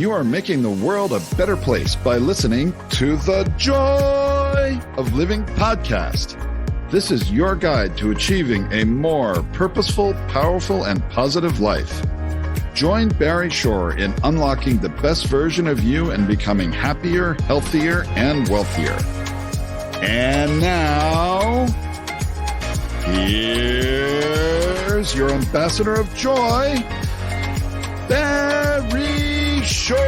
You are making the world a better place by listening to the Joy of Living podcast. This is your guide to achieving a more purposeful, powerful, and positive life. Join Barry Shore in unlocking the best version of you and becoming happier, healthier, and wealthier. And now, here's your ambassador of joy, Barry Shore.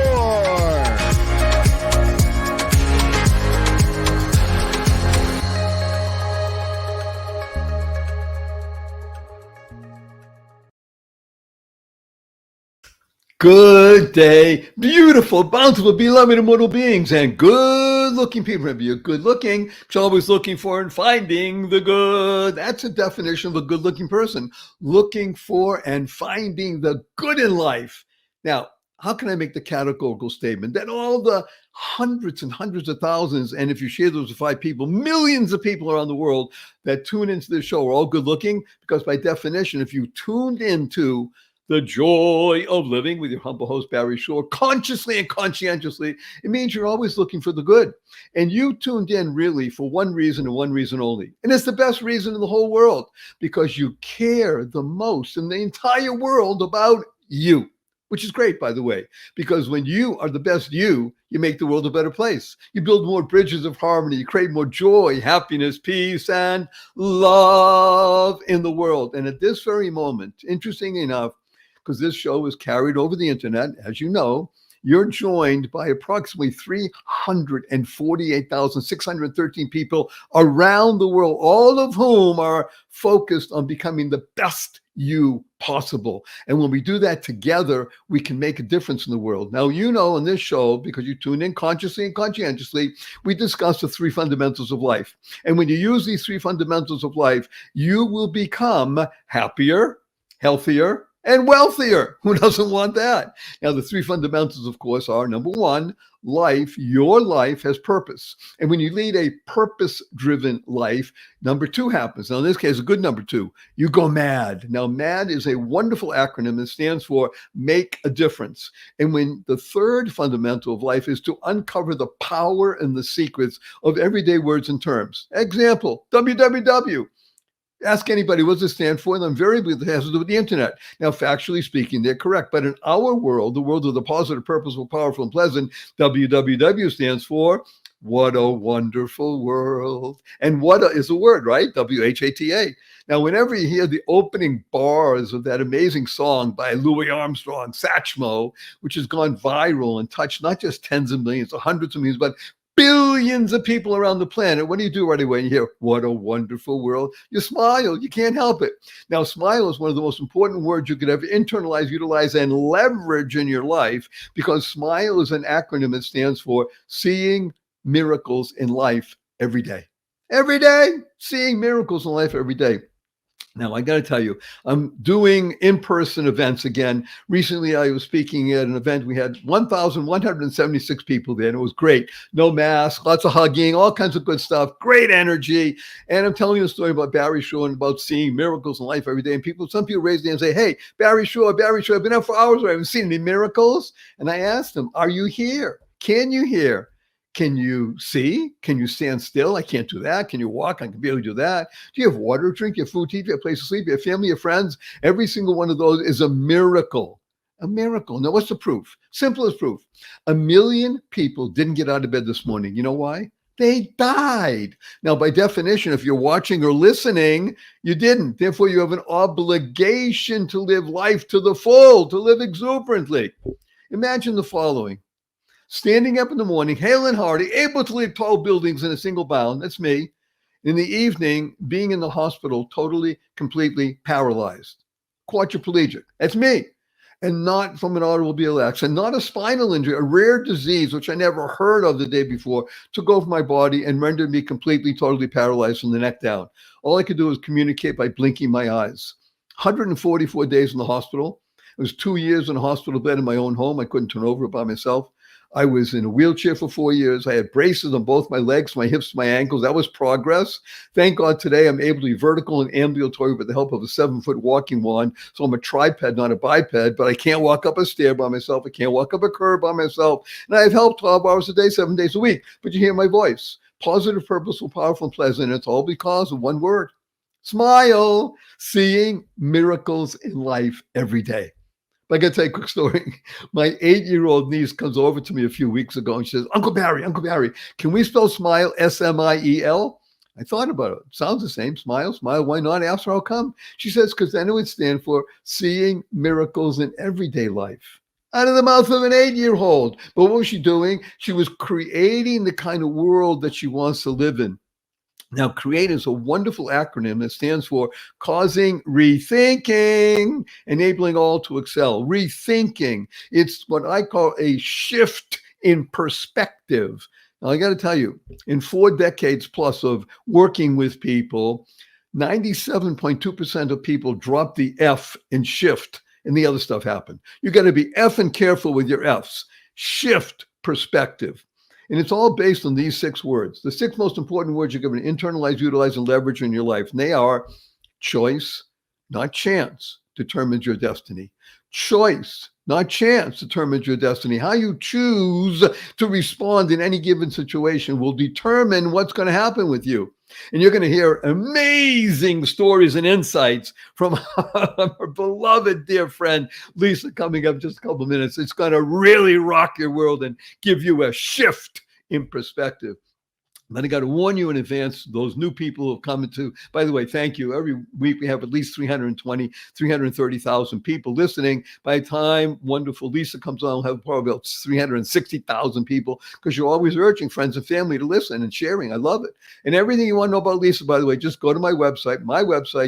Good day, beautiful, bountiful, beloved, immortal beings, and good-looking people. Remember, you're good-looking, but you're always looking for and finding the good. That's a definition of a good-looking person, looking for and finding the good in life. Now, how can I make the categorical statement that all the hundreds and hundreds of thousands, and if you share those with 5 people, millions of people around the world that tune into this show are all good-looking? Because by definition, if you tuned into the joy of living with your humble host, Barry Shore, consciously and conscientiously, it means you're always looking for the good. And you tuned in really for one reason and one reason only. And it's the best reason in the whole world, because you care the most in the entire world about you, which is great, by the way, because when you are the best you make the world a better place. You build more bridges of harmony, you create more joy, happiness, peace, and love in the world. And at this very moment, interesting enough, because this show is carried over the internet, as you know, you're joined by approximately 348,613 people around the world, all of whom are focused on becoming the best you possible. And when we do that together, we can make a difference in the world. Now, you know, in this show, because you tune in consciously and conscientiously, we discuss the 3 fundamentals of life. And when you use these 3 fundamentals of life, you will become happier, healthier, and wealthier. Who doesn't want that? Now, the 3 fundamentals, of course, are number 1, life. Your life has purpose. And when you lead a purpose-driven life, number 2 happens. Now, in this case, a good number 2, you go mad. Now, MAD is a wonderful acronym that stands for make a difference. And when the 3rd fundamental of life is to uncover the power and the secrets of everyday words and terms. Example, www. Ask anybody, what does it stand for? And invariably, it has to do with the internet. Now, factually speaking, they're correct. But in our world, the world of the positive, purposeful, powerful, and pleasant, www stands for what a wonderful world. And what is a word, right? WHATA. Now, whenever you hear the opening bars of that amazing song by Louis Armstrong, Satchmo, which has gone viral and touched not just tens of millions or hundreds of millions, but billions of people around the planet, what do you do right away when you hear, what a wonderful world? You smile. You can't help it. Now, smile is one of the most important words you could ever internalize, utilize, and leverage in your life, because SMILE is an acronym that stands for seeing miracles in life every day. Every day, seeing miracles in life every day. Now, I got to tell you, I'm doing in-person events again. Recently, I was speaking at an event. We had 1,176 people there, and it was great. No mask, lots of hugging, all kinds of good stuff, great energy. And I'm telling you a story about Barry Shore and about seeing miracles in life every day. And some people raise their hand and say, hey, Barry Shore, I've been out for hours. I haven't seen any miracles. And I asked them, are you here? Can you hear? Can you see? Can you stand still? I can't do that. Can you walk? I can barely do that. Do you have water to drink? You have food to eat? You have a place to sleep? You have family? You have friends? Every single one of those is a miracle. A miracle. Now, what's the proof? Simple as proof. 1 million people didn't get out of bed this morning. You know why? They died. Now, by definition, if you're watching or listening, you didn't. Therefore, you have an obligation to live life to the full, to live exuberantly. Imagine the following. Standing up in the morning, hale and hearty, able to leap tall buildings in a single bound. That's me. In the evening, being in the hospital, totally, completely paralyzed. Quadriplegic. That's me. And not from an automobile accident, not a spinal injury, a rare disease, which I never heard of the day before, took over my body and rendered me completely, totally paralyzed from the neck down. All I could do was communicate by blinking my eyes. 144 days in the hospital. It was 2 years in a hospital bed in my own home. I couldn't turn over by myself. I was in a wheelchair for 4 years. I had braces on both my legs, my hips, my ankles. That was progress. Thank God today I'm able to be vertical and ambulatory with the help of a 7-foot walking wand. So I'm a triped, not a biped, but I can't walk up a stair by myself. I can't walk up a curb by myself. And I have help 12 hours a day, 7 days a week. But you hear my voice. Positive, purposeful, powerful, and pleasant. It's all because of one word. Smile. Seeing miracles in life every day. I got to tell you a quick story. My 8-year-old niece comes over to me a few weeks ago and she says, Uncle Barry, can we spell smile S-M-I-E-L? I thought about it. Sounds the same. Smile. Why not? Ask her how come. She says, because then it would stand for seeing miracles in everyday life. Out of the mouth of an 8-year-old. But what was she doing? She was creating the kind of world that she wants to live in. Now, CREATE is a wonderful acronym that stands for causing rethinking, enabling all to excel. Rethinking. It's what I call a shift in perspective. Now, I got to tell you, in 4 decades plus of working with people, 97.2% of people drop the F in shift, and the other stuff happened. You got to be effing careful with your Fs. Shift perspective. And it's all based on these 6 words. The 6 most important words you're going to internalize, utilize, and leverage in your life. And they are choice, not chance, determines your destiny. Choice, not chance, determines your destiny. How you choose to respond in any given situation will determine what's going to happen with you. And you're going to hear amazing stories and insights from our beloved dear friend, Lisa, coming up in just a couple of minutes. It's going to really rock your world and give you a shift in perspective. Then I got to warn you in advance, those new people who have come into, by the way, thank you. Every week we have at least 330,000 people listening. By the time wonderful Lisa comes on, we'll have probably about 360,000 people, because you're always urging friends and family to listen and sharing. I love it. And everything you want to know about Lisa, by the way, just go to my website,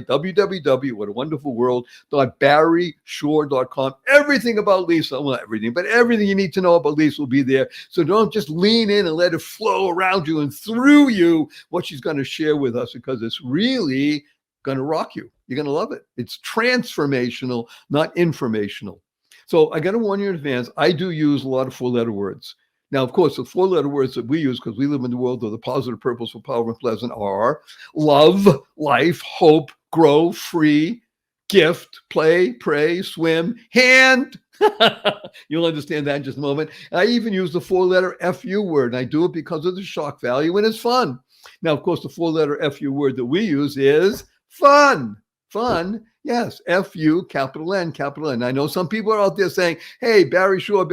www.whatawonderfulworld.barryshore.com. Everything about Lisa, well, not everything, but everything you need to know about Lisa will be there. So don't just lean in and let it flow around you and through you what she's going to share with us, because it's really going to rock you. You're going to love it. It's transformational, not informational. So I got to warn you in advance, I do use a lot of 4-letter words. Now, of course, the 4-letter words that we use, because we live in the world of the positive, purposeful, powerful, and pleasant, are love, life, hope, grow, free, gift, play, pray, swim, hand. You'll understand that in just a moment. I even use the 4-letter FU word, and I do it because of the shock value, and it's fun. Now, of course, the 4-letter FU word that we use is fun. Fun, yes, F-U, capital N, capital N. I know some people are out there saying, hey, Barry Shore,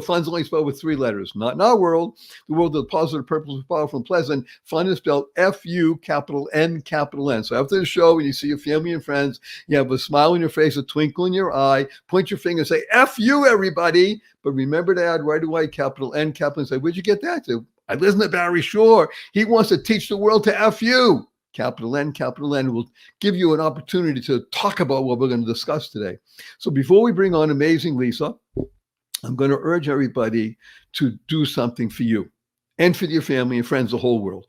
fun's only spelled with 3 letters. Not in our world. The world of positive, purposeful, powerful, and pleasant, fun is spelled F-U, capital N, capital N. So after the show, when you see your family and friends, you have a smile on your face, a twinkle in your eye, point your finger and say, F-U, everybody. But remember to add right away, capital N, capital N. Say, where'd you get that? Say, I listen to Barry Shore. He wants to teach the world to F-U. Capital N will give you an opportunity to talk about what we're going to discuss today. So before we bring on amazing Lisa, I'm going to urge everybody to do something for you and for your family and friends, the whole world.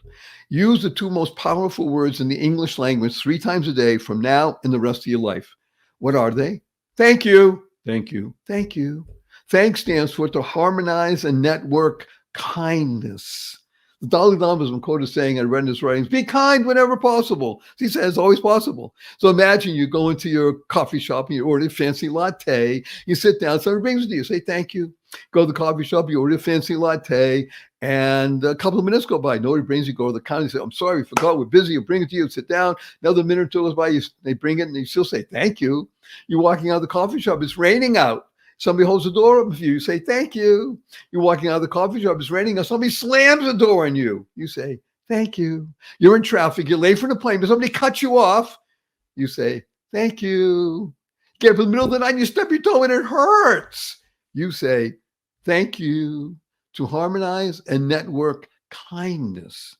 Use the 2 most powerful words in the English language 3 times a day from now and the rest of your life. What are they? Thank you. Thank you. Thank you. Thanks stands for to harmonize and network kindness. The Dalai Lama has been quoted saying, I read in his writings, be kind whenever possible. He says, always possible. So imagine you go into your coffee shop and you order a fancy latte. You sit down, somebody brings it to you, say thank you. Go to the coffee shop, you order a fancy latte, and a couple of minutes go by. Nobody brings you, go to the counter, you say, I'm sorry, we forgot, we're busy. You bring it to you, sit down. Another minute or 2 goes by, they bring it, and you still say thank you. You're walking out of the coffee shop, it's raining out. Somebody holds the door open for you. You say, thank you. You're walking out of the coffee shop. It's raining. And somebody slams the door on you. You say, thank you. You're in traffic. You're late for the plane. But somebody cuts you off. You say, thank you. Get up in the middle of the night and you stub your toe and it hurts. You say, thank you. To harmonize and network kindness.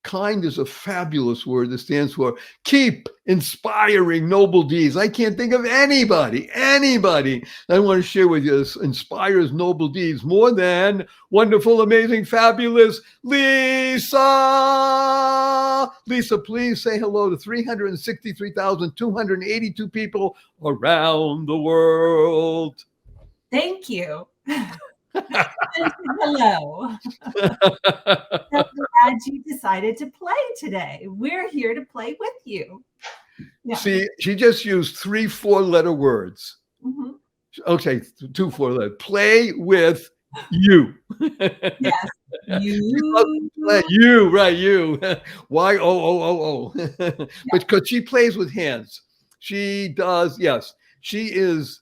Kind is a fabulous word that stands for keep inspiring noble deeds. I can't think of anybody I want to share with you that inspires noble deeds more than wonderful, amazing, fabulous Lisa. Lisa, please say hello to 363,282 people around the world. Thank you. And hello. So glad you decided to play today. We're here to play with you. Yeah. See, she just used 3 4-letter words. Mhm. Okay, 2 4-letter. Play with you. Yes. You, right? You. Y-O-O-O-O. But because she plays with hands, she does. Yes, she is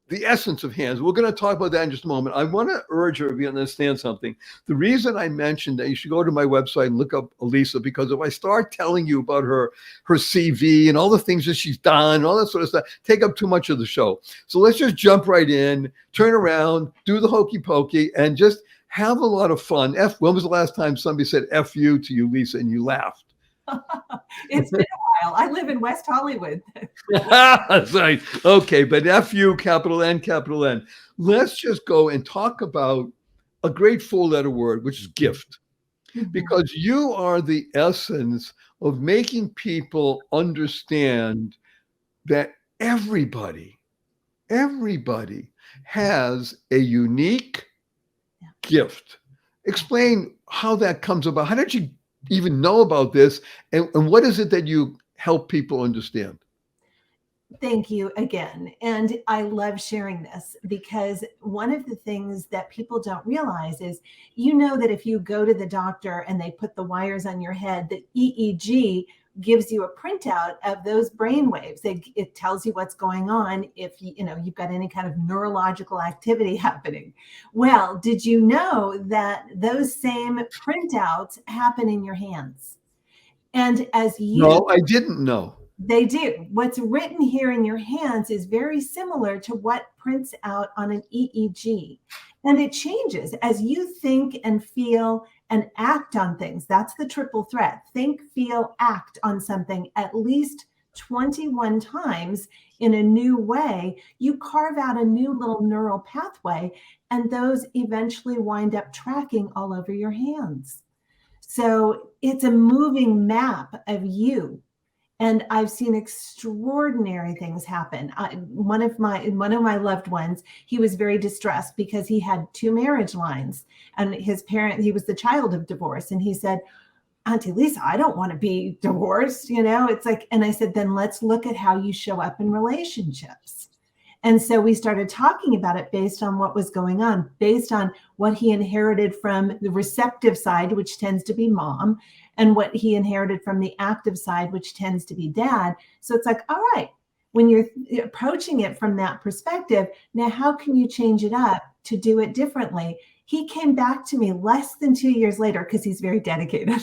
the essence of hands. We're going to talk about that in just a moment. I want to urge her, if you understand something. The reason I mentioned that you should go to my website and look up Elisa, because if I start telling you about her CV and all the things that she's done, all that sort of stuff, take up too much of the show. So let's just jump right in, turn around, do the hokey pokey, and just have a lot of fun. When was the last time somebody said F you to you, Lisa, and you laughed? It's been a while. I live in West Hollywood. That's right. Okay, but F-U, capital N, capital N. Let's just go and talk about a great 4-letter word, which is gift. Because you are the essence of making people understand that everybody has a unique gift. Explain how that comes about. How did you even know about this? And what is it that you help people understand? Thank you again. And I love sharing this because one of the things that people don't realize is, that if you go to the doctor and they put the wires on your head, the EEG gives you a printout of those brain waves. It tells you what's going on if you've got any kind of neurological activity happening. Well, did you know that those same printouts happen in your hands? And No, I didn't know. They do. What's written here in your hands is very similar to what prints out on an EEG. And it changes as you think and feel and act on things. That's the triple threat. Think, feel, act on something at least 21 times in a new way. You carve out a new little neural pathway, and those eventually wind up tracking all over your hands. So it's a moving map of you. And I've seen extraordinary things happen. One of my loved ones, he was very distressed because he had 2 marriage lines, and he was the child of divorce. And he said, Auntie Lisa, I don't want to be divorced. It's like, and I said, then let's look at how you show up in relationships. And so we started talking about it based on what was going on, based on what he inherited from the receptive side, which tends to be mom, and what he inherited from the active side, which tends to be dad. So it's like, all right, when you're approaching it from that perspective, now how can you change it up to do it differently? He came back to me less than 2 years later, because he's very dedicated.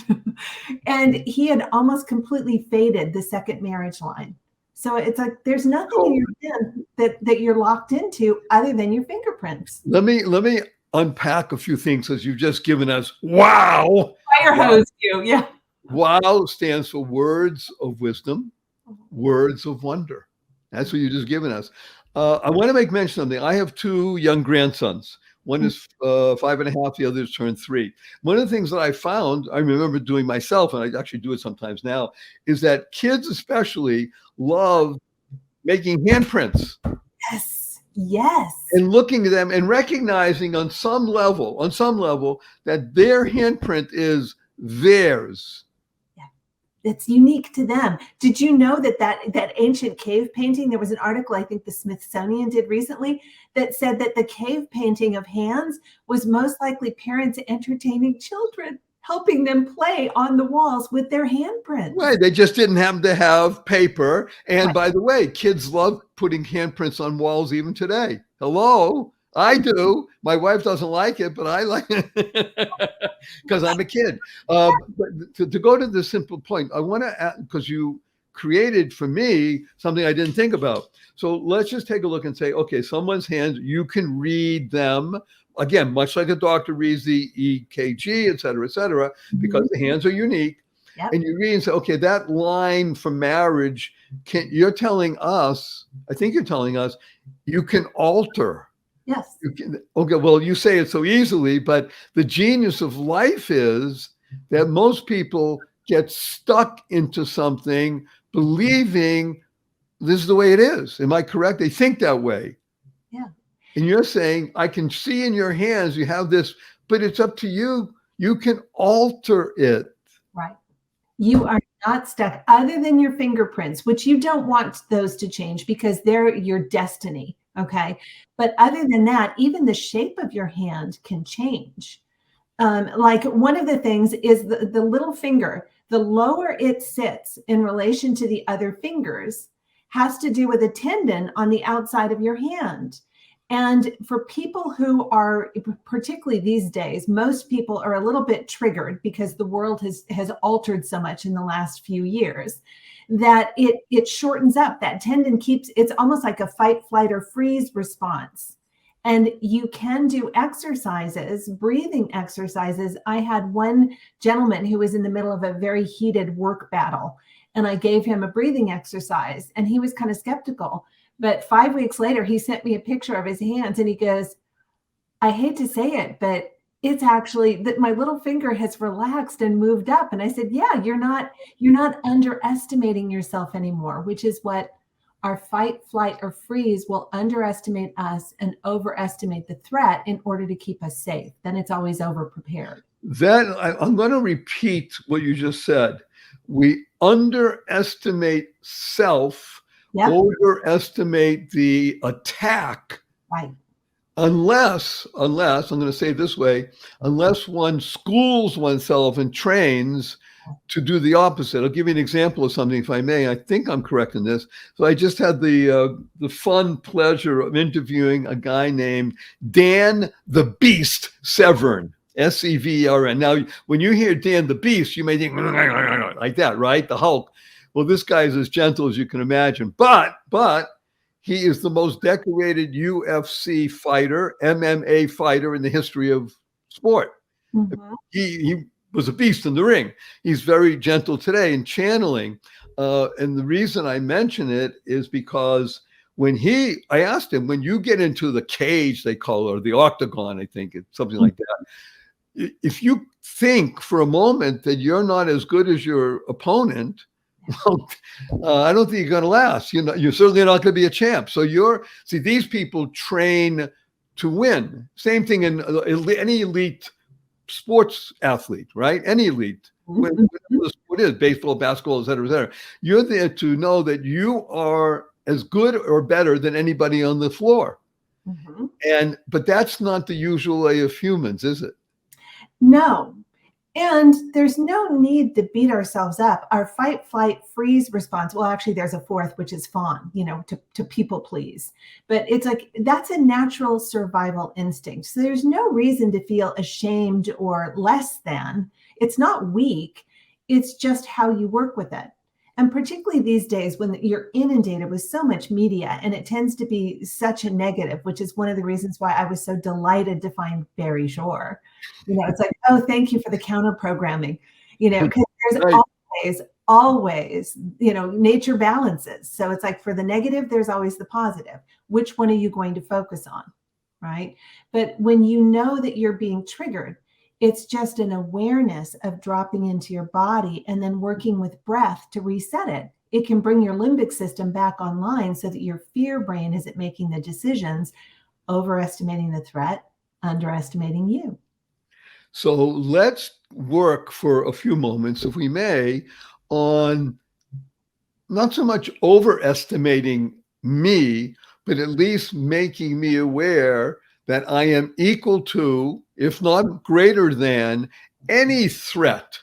And he had almost completely faded the second marriage line. So it's like there's nothing in your hand that you're locked into other than your fingerprints. Let me unpack a few things, as you've just given us. Wow. Fire hose you. Yeah. Wow stands for words of wisdom, words of wonder. That's what you've just given us. I want to make mention of something. I have 2 young grandsons. One is 5 and a half, the other is turned 3. One of the things that I found, I remember doing myself, and I actually do it sometimes now, is that kids especially love making handprints. Yes. And looking at them and recognizing on some level that their handprint is theirs. It's unique to them. Did you know that ancient cave painting, there was an article I think the Smithsonian did recently that said that the cave painting of hands was most likely parents entertaining children, helping them play on the walls with their handprints. Right. They just didn't happen to have paper. And by the way, kids love putting handprints on walls even today. Hello. I do. My wife doesn't like it, but I like it because I'm a kid. But to go to the simple point, I want to add, because you created for me something I didn't think about. So let's just take a look and say, okay, someone's hands, you can read them. Again, much like a doctor reads the EKG, et cetera, because the hands are unique. Yep. And you read and say, okay, that line for marriage, you're telling us, I think you're telling us, you can alter. Yes. Okay, well, you say it so easily, but the genius of life is that most people get stuck into something believing this is the way it is. Am I correct? They think that way. Yeah. And you're saying, I can see in your hands you have this, but it's up to you. You can alter it. Right. You are not stuck, other than your fingerprints, which you don't want those to change because they're your destiny. Okay. But other than that, even the shape of your hand can change. Like one of the things is the little finger, the lower it sits in relation to the other fingers has to do with a tendon on the outside of your hand. And for people who are, particularly these days, most people are a little bit triggered because the world has altered so much in the last few years that it shortens up. That tendon keeps, it's almost like a fight, flight, or freeze response. And you can do exercises, breathing exercises. I had one gentleman who was in the middle of a very heated work battle, and I gave him a breathing exercise, and he was kind of skeptical. But 5 weeks later, he sent me a picture of his hands, and he goes, I hate to say it, but it's actually that my little finger has relaxed and moved up. And I said, yeah, you're not underestimating yourself anymore, which is what our fight, flight, or freeze will underestimate us and overestimate the threat in order to keep us safe. Then it's always over-prepared. I'm going to repeat what you just said. We underestimate self, Yep. overestimate the attack. Right. Unless, I'm going to say it this way, unless one schools oneself and trains to do the opposite. I'll give you an example of something, if I may. I think I'm correct in this. So I just had the fun pleasure of interviewing a guy named Dan the Beast Severn, Severn. Now, when you hear Dan the Beast, you may think like that, right? The Hulk. Well, this guy is as gentle as you can imagine, but he is the most decorated UFC fighter, MMA fighter in the history of sport. Mm-hmm. He was a beast in the ring. He's very gentle today in channeling. And the reason I mention it is because I asked him, when you get into the cage, they call it, or the octagon, I think it's something like that. If you think for a moment that you're not as good as your opponent, well, I don't think you're going to last. You're certainly not going to be a champ. So these people train to win. Same thing in any elite sports athlete, right? Any elite, whatever the sport is, baseball, basketball, et cetera, et cetera. You're there to know that you are as good or better than anybody on the floor. Mm-hmm. But that's not the usual way of humans, is it? No. And there's no need to beat ourselves up. Our fight, flight, freeze response, well, actually, there's a fourth, which is fawn, to people please. But it's like, that's a natural survival instinct. So there's no reason to feel ashamed or less than. It's not weak. It's just how you work with it. And particularly these days when you're inundated with so much media, and it tends to be such a negative, which is one of the reasons why I was so delighted to find Barry Shore. It's like, oh, thank you for the counter programming, because there's right. always, nature balances. So it's like for the negative, there's always the positive. Which one are you going to focus on? Right. But when you know that you're being triggered, it's just an awareness of dropping into your body and then working with breath to reset it. It can bring your limbic system back online so that your fear brain isn't making the decisions, overestimating the threat, underestimating you. So let's work for a few moments, if we may, on not so much overestimating me, but at least making me aware that I am equal to, if not greater than, any threat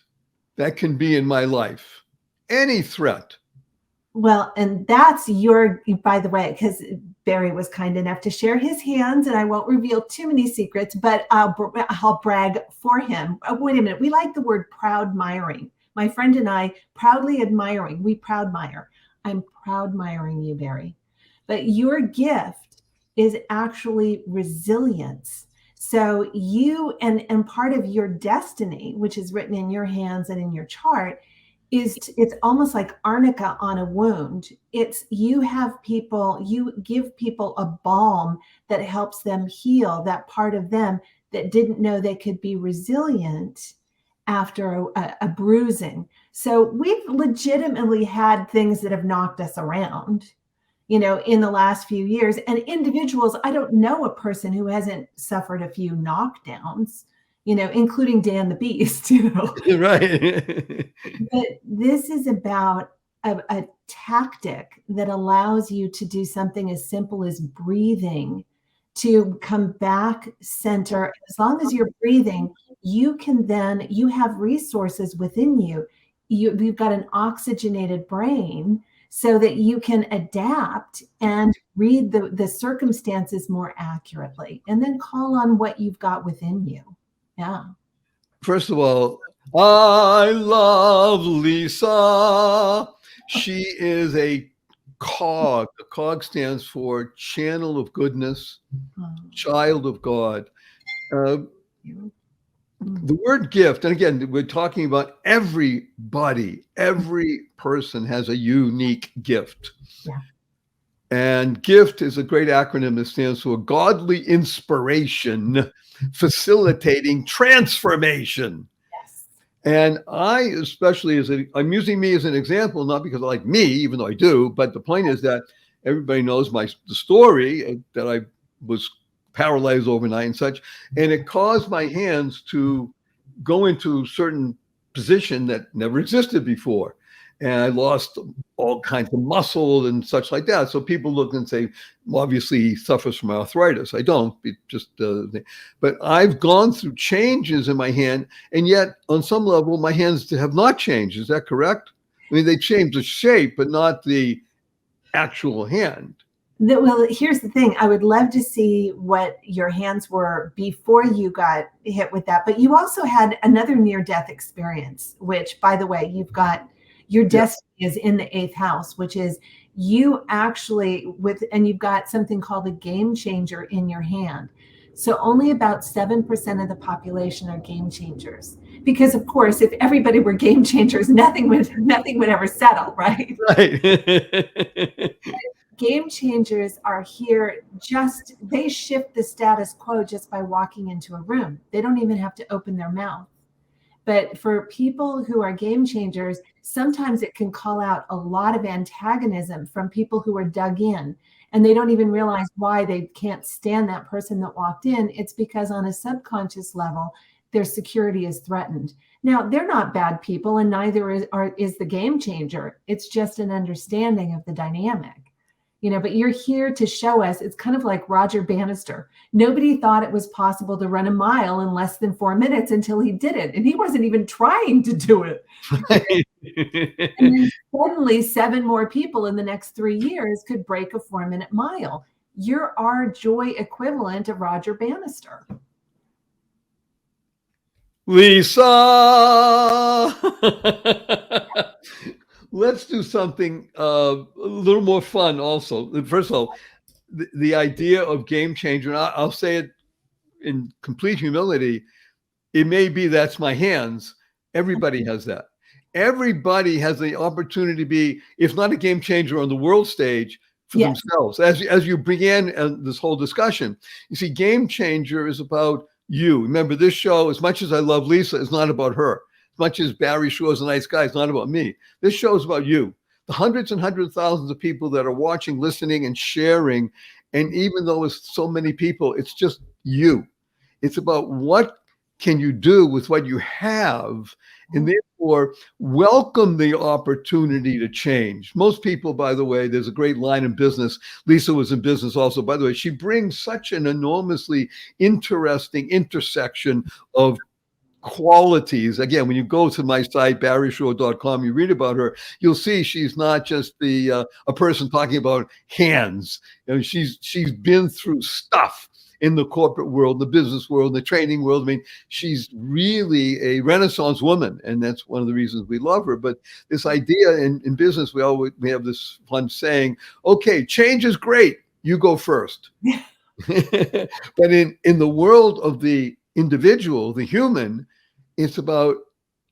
that can be in my life. Any threat. Well, and that's by the way, because Barry was kind enough to share his hands, and I won't reveal too many secrets, but I'll brag for him. Wait a minute. We like the word proud-miring. My friend and I, proudly admiring. We proud-mire. I'm proud-miring you, Barry. But your gift is actually resilience. So you and part of your destiny, which is written in your hands and in your chart, it's almost like arnica on a wound. You give people a balm that helps them heal that part of them that didn't know they could be resilient after a bruising. So we've legitimately had things that have knocked us around. in the last few years. And individuals, I don't know a person who hasn't suffered a few knockdowns, including Dan the Beast, Right. But this is about a tactic that allows you to do something as simple as breathing, to come back center. As long as you're breathing, you have resources within you. You've got an oxygenated brain so that you can adapt and read the circumstances more accurately, and then call on what you've got within you. Yeah. First of all, I love Lisa. She is a cog. The cog stands for channel of goodness, child of God. The word gift, and again, we're talking about everybody. Every person has a unique gift. Yeah. And GIFT is a great acronym that stands for Godly Inspiration Facilitating Transformation. Yes. And I, especially I'm using me as an example, not because I like me, even though I do, but the point is that everybody knows the story that I was paralyzed overnight and such, and it caused my hands to go into a certain position that never existed before. And I lost all kinds of muscle and such like that. So people look and say, well, obviously he suffers from arthritis. I don't, but I've gone through changes in my hand, and yet on some level, my hands have not changed. Is that correct? I mean, they changed the shape, but not the actual hand. Well, here's the thing. I would love to see what your hands were before you got hit with that. But you also had another near-death experience, which, by the way, you've got your destiny is in the 8th house, which is you actually and you've got something called a game changer in your hand. So only about 7% of the population are game changers. Because of course, if everybody were game changers, nothing would ever settle, right? Right. Game changers are here they shift the status quo just by walking into a room. They don't even have to open their mouth. But for people who are game changers, sometimes it can call out a lot of antagonism from people who are dug in, and they don't even realize why they can't stand that person that walked in. It's because on a subconscious level, their security is threatened. Now, they're not bad people, and neither is the game changer. It's just an understanding of the dynamic. But you're here to show us. It's kind of like Roger Bannister. Nobody thought it was possible to run a mile in less than 4 minutes until he did it. And he wasn't even trying to do it. Right. And then suddenly 7 more people in the next 3 years could break a 4-minute mile. You're our joy equivalent of Roger Bannister. Lisa! Let's do something a little more fun also. First of all, the idea of game changer, and I'll say it in complete humility, it may be that's my hands. Everybody has that. Everybody has the opportunity to be, if not a game changer on the world stage, for themselves. As you began this whole discussion, you see, game changer is about you. Remember, this show, as much as I love Lisa, is not about her. As much as Barry Shaw's a nice guy, it's not about me. This show is about you. The hundreds and hundreds of thousands of people that are watching, listening, and sharing. And even though it's so many people, it's just you. It's about what can you do with what you have, and therefore welcome the opportunity to change. Most people, by the way, there's a great line in business. Lisa was in business also, by the way. She brings such an enormously interesting intersection of qualities. Again, when you go to my site, barryshaw.com, you read about her, you'll see she's not just a person talking about hands. She's been through stuff in the corporate world, the business world, the training world. I mean, she's really a Renaissance woman, and that's one of the reasons we love her. But this idea in business, we have this fun saying, okay, change is great, you go first. But in the world of the individual, the human, it's about,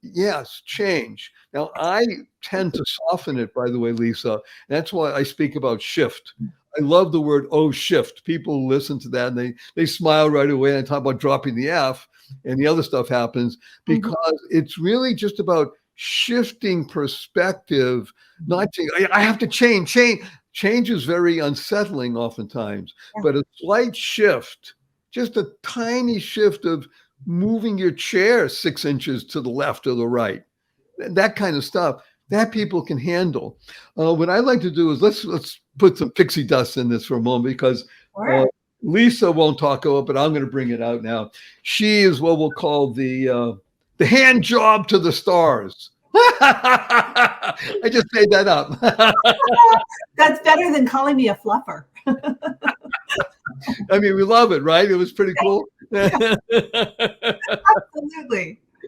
yes, change. Now, I tend to soften it, by the way, Lisa. That's why I speak about shift. I love the word, shift. People listen to that and they smile right away and talk about dropping the F, and the other stuff happens because it's really just about shifting perspective, not saying, I have to change. Change is very unsettling oftentimes, but a slight shift, just a tiny shift of moving your chair 6 inches to the left or the right, that kind of stuff, that people can handle. What I like to do is let's put some pixie dust in this for a moment, because Lisa won't talk about it, but I'm going to bring it out now. She is what we'll call the hand job to the stars. I just made that up. That's better than calling me a fluffer. I mean, we love it, right? It was pretty cool. Absolutely.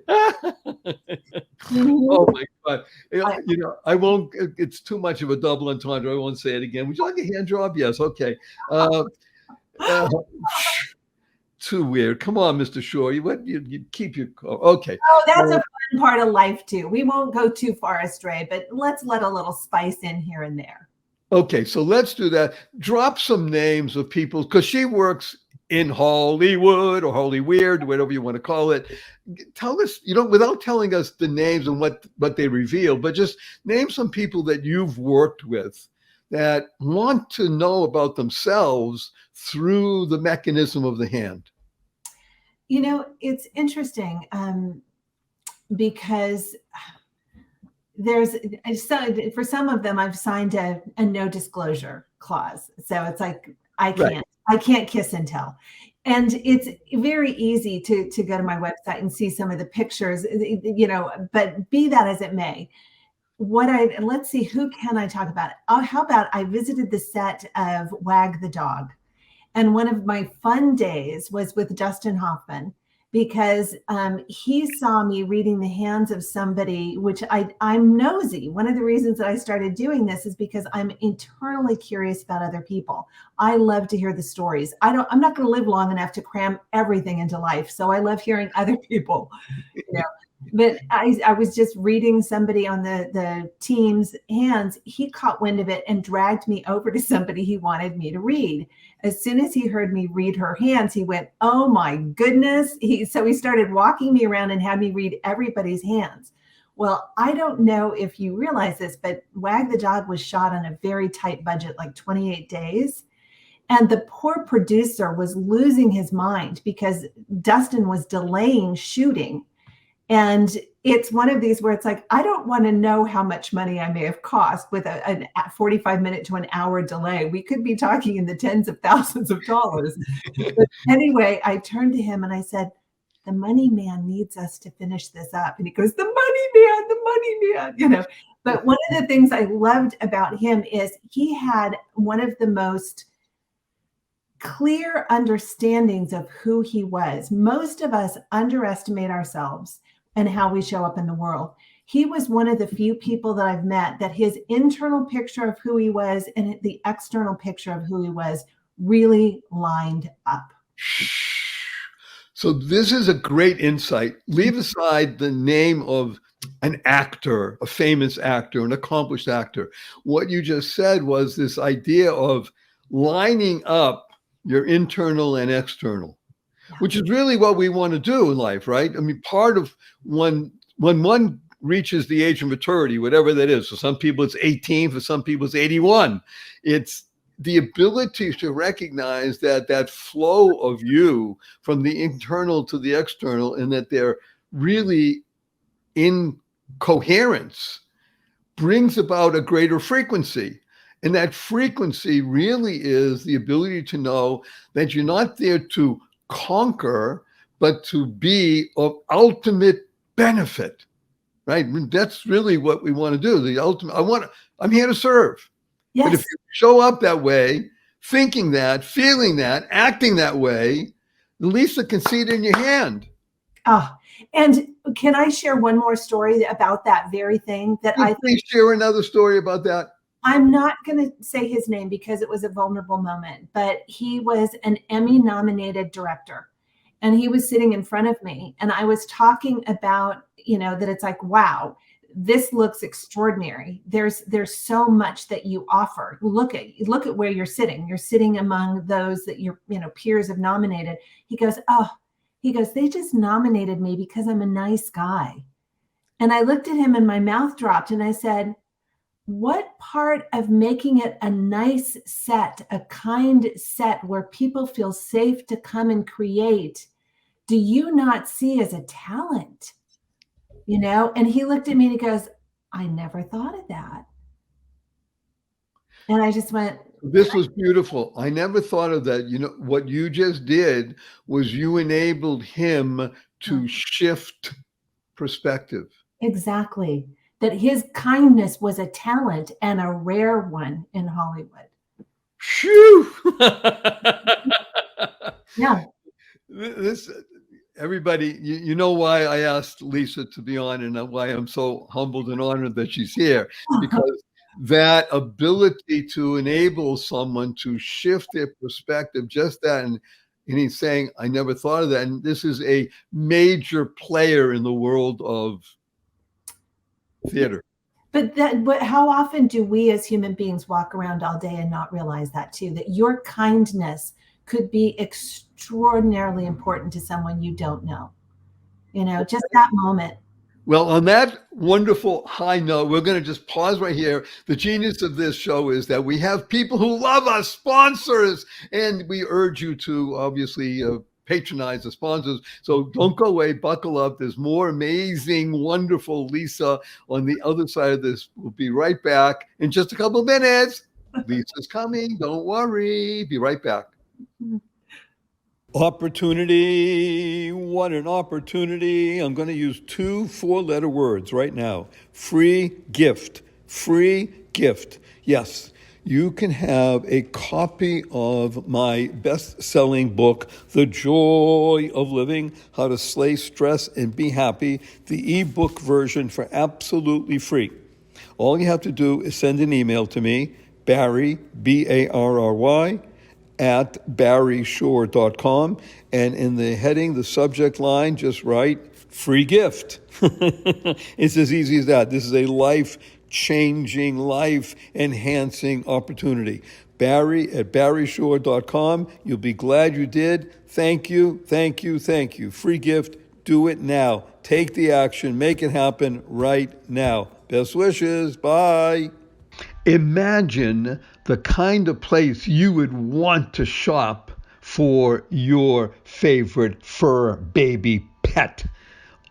Oh my God. You know, I won't, it's too much of a double entendre. I won't say it again. Would you like a hand job? Yes. Okay. Too weird. Come on, Mr. Shore. You keep your, okay. Oh, that's a fun part of life too. We won't go too far astray, but let's let a little spice in here and there. Okay, so let's do that. Drop some names of people, because she works in Hollywood or Holy Weird, whatever you want to call it. Tell us, you know, without telling us the names and what they reveal, but just name some people that you've worked with that want to know about themselves through the mechanism of the hand. You know, it's interesting because for some of them, I've signed a no disclosure clause. So it's like, I can't kiss and tell. And it's very easy to go to my website and see some of the pictures, you know, but be that as it may, let's see, who can I talk about? How about I visited the set of Wag the Dog. And one of my fun days was with Dustin Hoffman, because he saw me reading the hands of somebody, which I'm nosy. One of the reasons that I started doing this is because I'm internally curious about other people. I love to hear the stories. I'm not going to live long enough to cram everything into life. So I love hearing other people, you know. But I was just reading somebody on the team's hands. He caught wind of it and dragged me over to somebody he wanted me to read. As soon as he heard me read her hands, he went, oh my goodness. So he started walking me around and had me read everybody's hands. Well, I don't know if you realize this, but Wag the Dog was shot on a very tight budget, like 28 days. And the poor producer was losing his mind because Dustin was delaying shooting. And it's one of these where it's like, I don't want to know how much money I may have cost with a 45-minute to an hour delay. We could be talking in the tens of thousands of dollars. But anyway, I turned to him and I said, the money man needs us to finish this up. And he goes, the money man, you know. But one of the things I loved about him is he had one of the most clear understandings of who he was. Most of us underestimate ourselves and how we show up in the world. He was one of the few people that I've met that his internal picture of who he was and the external picture of who he was really lined up. So this is a great insight. Leave aside the name of an actor, a famous actor, an accomplished actor. What you just said was this idea of lining up your internal and external, which is really what we want to do in life, right? I mean, part of when one reaches the age of maturity, whatever that is, for some people it's 18, for some people it's 81. It's the ability to recognize that flow of you from the internal to the external, and that they're really in coherence, brings about a greater frequency. And that frequency really is the ability to know that you're not there to conquer, but to be of ultimate benefit, right? That's really what we want to do. The ultimate, I'm here to serve. Yes. But if you show up that way, thinking that, feeling that, acting that way, Lisa can see it in your hand. Oh, and can I share one more story about that very thing? Please share another story about that. I'm not going to say his name because it was a vulnerable moment, but he was an Emmy-nominated director, and he was sitting in front of me, and I was talking about, you know, that it's like, wow, this looks extraordinary. There's so much that you offer. Look at where you're sitting. You're sitting among those that your peers have nominated. He goes, they just nominated me because I'm a nice guy. And I looked at him and my mouth dropped and I said, what part of making it a nice set, a kind set where people feel safe to come and create, do you not see as a talent? You know? And he looked at me and he goes, I never thought of that. And I just went, This was beautiful. I never thought of that. You know, what you just did was you enabled him to shift perspective. exactly. That his kindness was a talent and a rare one in Hollywood. Phew! Yeah. This, everybody, you know why I asked Lisa to be on and why I'm so humbled and honored that she's here, because that ability to enable someone to shift their perspective, just that, and he's saying, I never thought of that. And this is a major player in the world of theater. But how often do we as human beings walk around all day and not realize that too, that your kindness could be extraordinarily important to someone you don't know, you know, just that moment. Well, on that wonderful high note, we're going to just pause right here. The genius of this show is that we have people who love us, sponsors, and we urge you to obviously patronize the sponsors. So don't go away, buckle up. There's more amazing, wonderful Lisa on the other side of this. We'll be right back in just a couple of minutes. Lisa's coming. Don't worry. Be right back. Opportunity. What an opportunity. I'm going to use 2 4-letter words right now. Free gift. Free gift. Yes, you can have a copy of my best-selling book, The Joy of Living, How to Slay Stress and Be Happy, the ebook version for absolutely free. All you have to do is send an email to me, Barry, Barry, at barryshore.com, and in the heading, the subject line, just write free gift. It's as easy as that. This is a life-changing, life-enhancing opportunity. Barry at barryshore.com. You'll be glad you did. Thank you, thank you, thank you. Free gift. Do it now. Take the action. Make it happen right now. Best wishes. Bye. Imagine the kind of place you would want to shop for your favorite fur baby pet.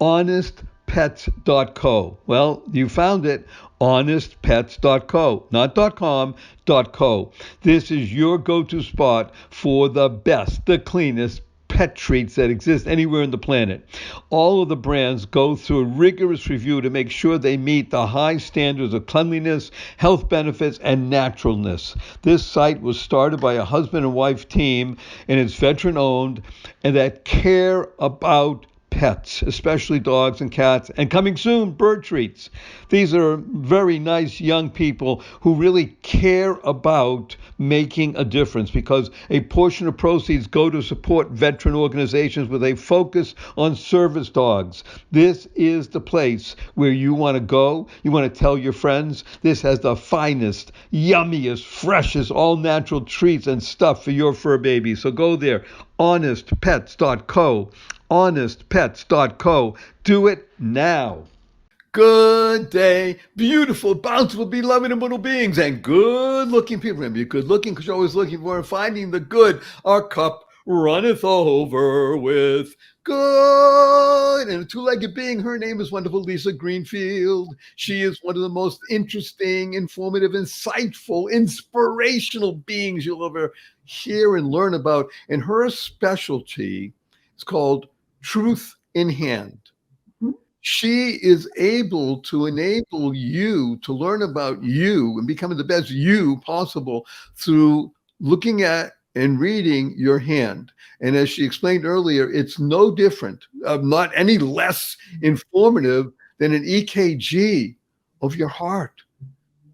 HonestPets.co. Well, you found it. HonestPets.co. Not .com, .co. This is your go-to spot for the best, the cleanest pet treats that exist anywhere on the planet. All of the brands go through a rigorous review to make sure they meet the high standards of cleanliness, health benefits, and naturalness. This site was started by a husband and wife team, and it's veteran-owned, and that care about pets, especially dogs and cats, and coming soon, bird treats. These are very nice young people who really care about making a difference, because a portion of proceeds go to support veteran organizations with a focus on service dogs. This is the place where you want to go. You want to tell your friends this has the finest, yummiest, freshest, all-natural treats and stuff for your fur baby. So go there, honestpets.co. honestpets.co. Do it now. Good day, beautiful, bountiful, beloved, immortal beings, and good-looking people. Remember, you're good-looking because you're always looking for and finding the good. Our cup runneth over with good. And a 2-legged being, her name is wonderful Lisa Greenfield. She is one of the most interesting, informative, insightful, inspirational beings you'll ever hear and learn about. And her specialty is called Truth in Hand. She is able to enable you to learn about you and becoming the best you possible through looking at and reading your hand. And as she explained earlier, it's no different, not any less informative than an EKG of your heart.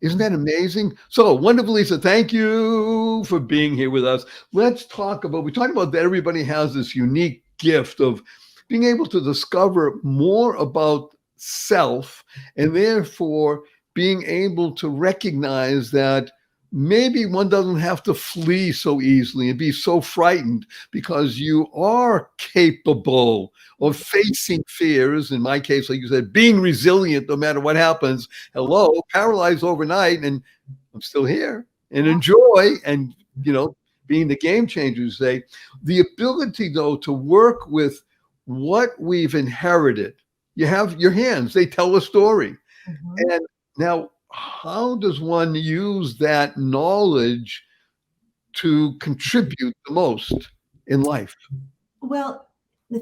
Isn't that amazing? So wonderful, Lisa. Thank you for being here with us. Let's talk about, we talked about that everybody has this unique gift of being able to discover more about self, and therefore being able to recognize that maybe one doesn't have to flee so easily and be so frightened, because you are capable of facing fears. In my case, like you said, being resilient no matter what happens. Hello, paralyzed overnight, and I'm still here, and enjoy, and being the game changer, you say. The ability, though, to work with what we've inherited. You have your hands, they tell a story. Mhm. And now, how does one use that knowledge to contribute the most in life? Well,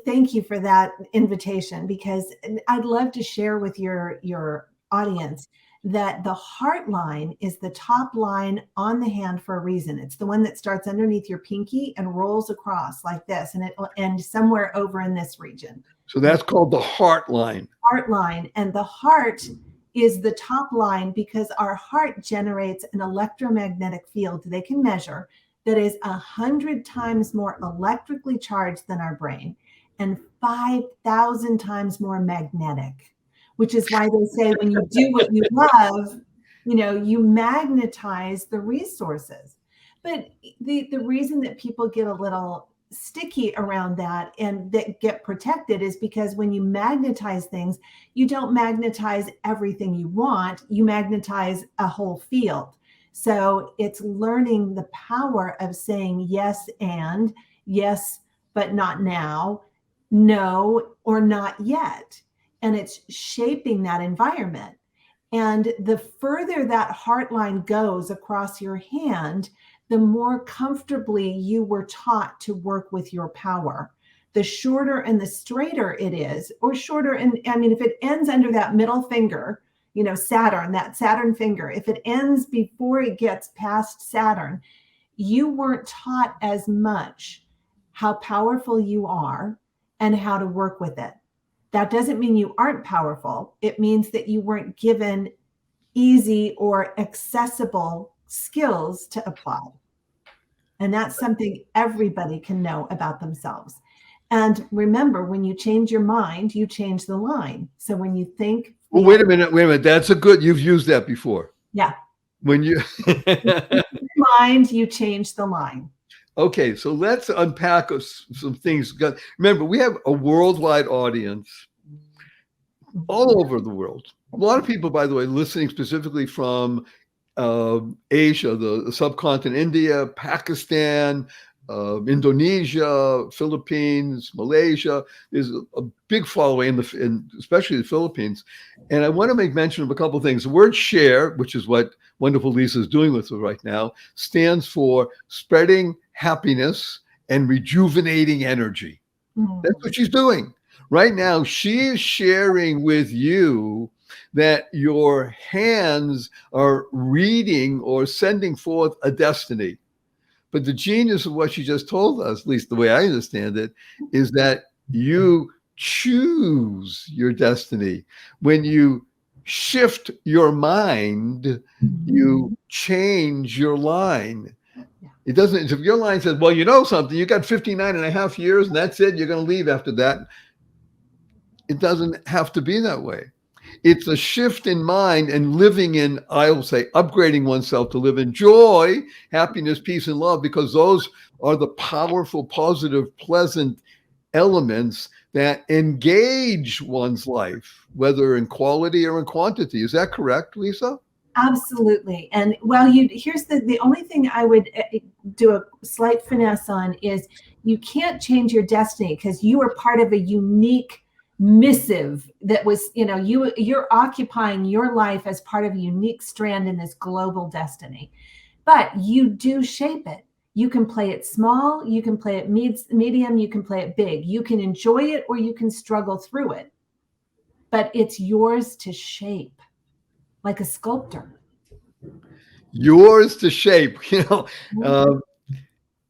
thank you for that invitation, because I'd love to share with your audience that the heart line is the top line on the hand for a reason. It's the one that starts underneath your pinky and rolls across like this, and it will end somewhere over in this region. So that's called the heart line. Heart line. And the heart is the top line because our heart generates an electromagnetic field they can measure that is 100 times more electrically charged than our brain and 5,000 times more magnetic, which is why they say when you do what you love, you magnetize the resources. But the reason that people get a little sticky around that and that get protected is because when you magnetize things, you don't magnetize everything you want, you magnetize a whole field. So it's learning the power of saying yes and yes, but not now, no, or not yet. And it's shaping that environment. And the further that heart line goes across your hand, the more comfortably you were taught to work with your power. The shorter and the straighter it is, or shorter, and I mean, if it ends under that middle finger, Saturn, that Saturn finger, if it ends before it gets past Saturn, you weren't taught as much how powerful you are and how to work with it. That doesn't mean you aren't powerful. It means that you weren't given easy or accessible skills to apply. And that's something everybody can know about themselves. And remember, when you change your mind, you change the line. So when you think, well, wait a minute. That's you've used that before. Yeah. When you mind, you change the line. Okay, so let's unpack some things. Remember, we have a worldwide audience all over the world. A lot of people, by the way, listening specifically from Asia, the subcontinent, India, Pakistan, Indonesia, Philippines, Malaysia. There's a big following in especially the Philippines. And I want to make mention of a couple of things. The word share, which is what wonderful Lisa is doing with us right now, stands for spreading happiness and rejuvenating energy. Mm-hmm. That's what she's doing. Right now, she is sharing with you that your hands are reading or sending forth a destiny. But the genius of what she just told us, at least the way I understand it, is that you choose your destiny. When you shift your mind, you change your line. It doesn't, if your line says, well, you know something, you got 59 and a half years and that's it, you're going to leave after that. It doesn't have to be that way. It's a shift in mind and living in, I will say, upgrading oneself to live in joy, happiness, peace, and love, because those are the powerful, positive, pleasant elements that engage one's life, whether in quality or in quantity. Is that correct, Lisa? Absolutely. And well, here's the only thing I would do a slight finesse on is you can't change your destiny because you are part of a unique missive that was, you're occupying your life as part of a unique strand in this global destiny. But you do shape it. You can play it small, you can play it medium, you can play it big. You can enjoy it or you can struggle through it. But it's yours to shape, like a sculptor. Yours to shape.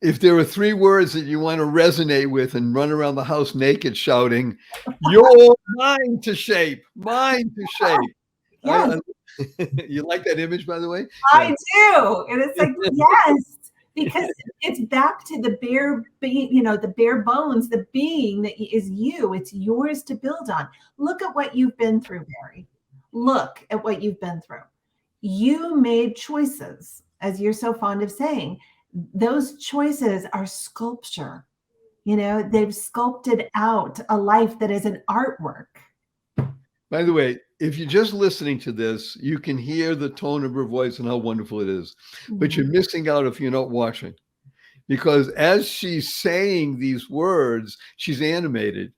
If there were 3 words that you want to resonate with and run around the house naked shouting, your mind to shape, mind to shape. Yes. You like that image, by the way? I do. And it's like, yes, because it's back to the bare bones, the being that is you. It's yours to build on. Look at what you've been through, Barry. Look at what you've been through. You made choices. as you're so fond of saying, those choices are sculpture. You know, they've sculpted out a life that is an artwork. By the way, if you're just listening to this, you can hear the tone of her voice and how wonderful it is. But you're missing out if you're not watching. Because as she's saying these words, she's animated.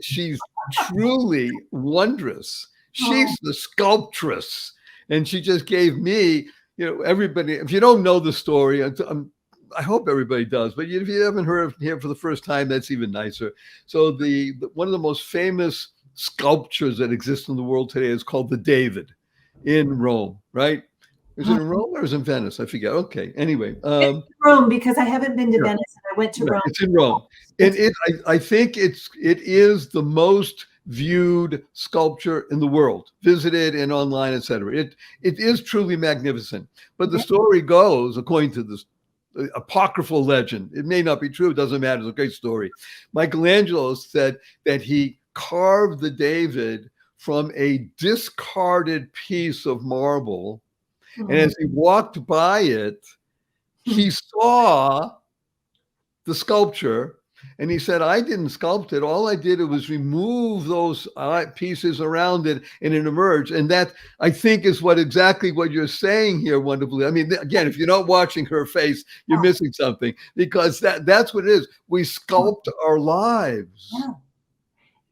She's truly wondrous. She's the sculptress. And she just gave me, everybody, if you don't know the story, I hope everybody does, but if you haven't heard of here for the first time, that's even nicer. So one of the most famous sculptures that exist in the world today is called the David in Rome, right? Is it in Rome or is it in Venice? I forget. Okay. Anyway. It's Rome, because I haven't been to Venice and I went to Rome. It's in Rome. And I think it is the most viewed sculpture in the world, visited and online, etc. It is truly magnificent. But the story goes, according to this apocryphal legend, it may not be true, it doesn't matter, it's a great story. Michelangelo said that he carved the David from a discarded piece of marble. And as he walked by it, he saw the sculpture and he said, I didn't sculpt it. All I did was remove those pieces around it and it emerged. And that, I think, is exactly what you're saying here wonderfully. I mean, again, if you're not watching her face, you're missing something, because that's what it is. We sculpt our lives.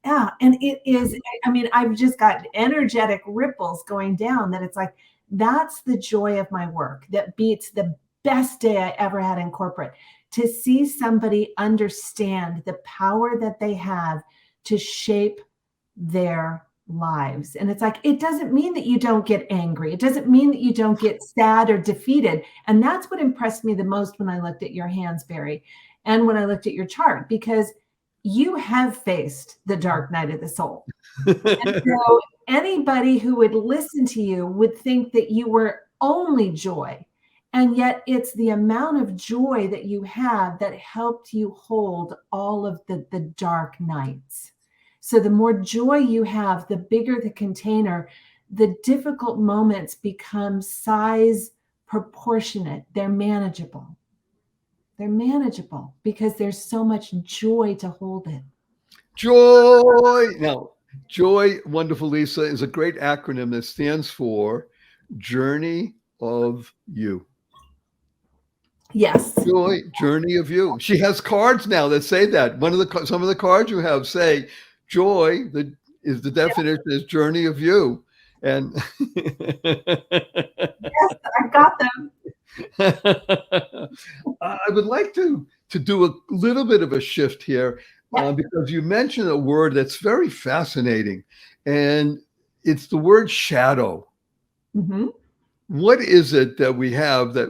Yeah. And it is, I mean, I've just got energetic ripples going down that it's like, that's the joy of my work that beats the best day I ever had in corporate. To see somebody understand the power that they have to shape their lives. And it's like, it doesn't mean that you don't get angry. It doesn't mean that you don't get sad or defeated. And that's what impressed me the most when I looked at your hands, Barry, and when I looked at your chart, because you have faced the dark night of the soul. And so anybody who would listen to you would think that you were only joy. And yet it's the amount of joy that you have that helped you hold all of the dark nights. So the more joy you have, the bigger the container, the difficult moments become size proportionate. They're manageable. They're manageable because there's so much joy to hold it. Joy. Now, joy, wonderful Lisa, is a great acronym that stands for Journey of You. Yes. Joy, journey of you. She has cards now that say that. Some of the cards you have say joy, is the definition is journey of you. And yes, I got them. I would like to do a little bit of a shift here, because you mentioned a word that's very fascinating, and it's the word shadow. Mm-hmm. What is it that we have that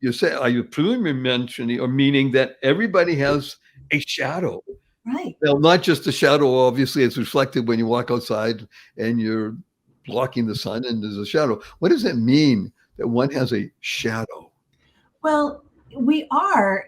you say, are you mentioning or meaning that everybody has a shadow? Right. Well, not just the shadow, obviously, it's reflected when you walk outside and you're blocking the sun and there's a shadow. What does it mean that one has a shadow? Well, we are